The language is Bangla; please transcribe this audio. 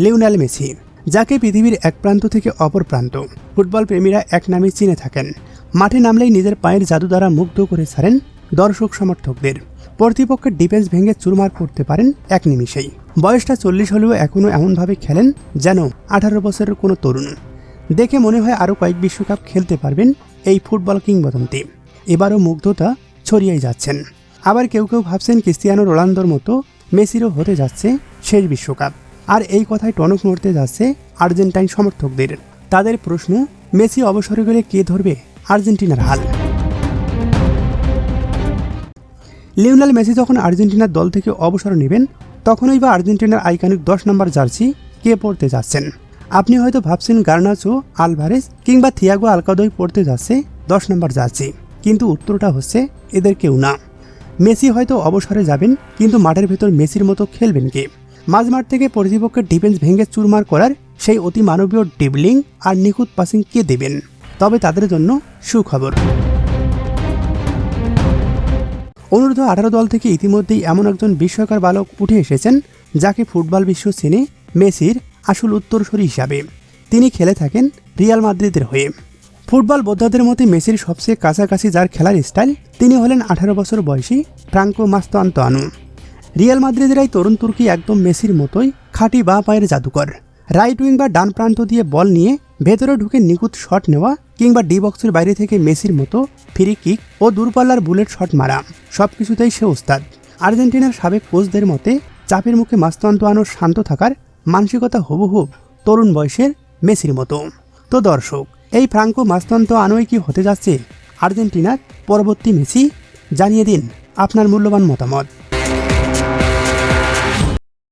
লিওনেল মেসি, যাকে পৃথিবীর এক প্রান্ত থেকে অপর প্রান্ত ফুটবল প্রেমীরা এক নামে চিনে থাকেন। মাঠে নামলেই নিজের পায়ের জাদু দ্বারা মুগ্ধ করে ছাড়েন দর্শক সমর্থকদের। প্রতিপক্ষের ডিফেন্স ভেঙে চুরমার করতে পারেন এক নিমিষেই। বয়সটা 40 হলেও এখনও এমনভাবে খেলেন যেন 18 বছরের কোনো তরুণ। দেখে মনে হয় আরও কয়েক বিশ্বকাপ খেলতে পারবেন এই ফুটবল কিংবদন্তি। এবারও মুগ্ধতা ছড়িয়েই যাচ্ছেন। আবার কেউ কেউ ভাবছেন ক্রিস্টিয়ানো রোনালদোর মতো মেসিরও হতে যাচ্ছে শেষ বিশ্বকাপ। আর এই কথায় টনক নড়তে যাচ্ছে আর্জেন্টাইন সমর্থকদের। তাদের প্রশ্ন, মেসি অবসরে গেলে কে ধরবে আর্জেন্টিনার হাল? লিওনেল মেসি যখন আর্জেন্টিনার দল থেকে অবসর নেবেন, তখনই বা আর্জেন্টিনার আইকনিক 10 নম্বর জার্সি কে পড়তে যাচ্ছেন? আপনি হয়তো ভাবছেন গার্নাচো, আলভারেজ কিংবা থিয়াগো আলকাদোই পড়তে যাচ্ছে 10 নম্বর জার্সি, কিন্তু উত্তরটা হচ্ছে এদের কেউ না। মেসি হয়তো অবসরে যাবেন, কিন্তু মাঠের ভেতর মেসির মতো খেলবেন কে? মাঝমাঠ থেকে প্রতিপক্ষের ডিফেন্স ভেঙে চুরমার করার সেই অতি মানবীয় ড্রিবলিং আর নিখুঁত পাসিং কে দেবেন? তবে তাদের জন্য সুখবর। অনূর্ধ্ব 18 দল থেকে ইতিমধ্যেই এমন একজন বিস্ময়কর বালক উঠে এসেছেন, যাকে ফুটবল বিশ্ব চেনে মেসির আসল উত্তরসূরি হিসাবে। তিনি খেলে থাকেন রিয়াল মাদ্রিদের হয়ে। ফুটবল বোদ্ধাদের মতে মেসির সবচেয়ে কাছাকাছি যার খেলার স্টাইল, তিনি হলেন 18 বছর বয়সী ফ্রাঙ্কো মাস্তান্তোয়ানো। রিয়াল মাদ্রিদের এই তরুণ তুর্কি একদম মেসির মতোই খাঁটি বাঁ পায়ের জাদুকর। রাইট উইং বা ডান প্রান্ত দিয়ে বল নিয়ে ভেতরে ঢুকে নিখুঁত শট নেওয়া, কিংবা ডি বক্সের বাইরে থেকে মেসির মতো ফ্রি কিক ও দূরপাল্লার বুলেট শট মারা, সবকিছুতেই সে ওস্তাদ। আর্জেন্টিনার সাবেক কোচদের মতে চাপের মুখে মাস্তান্তোয়ানোর শান্ত থাকার মানসিকতা হুবহু তরুণ বয়সের মেসির মতো। তো দর্শক, এই ফ্রাঙ্কো মাস্তান্তোয়ানোই কি হতে যাচ্ছে আর্জেন্টিনার পরবর্তী মেসি? জানিয়ে দিন আপনার মূল্যবান মতামত।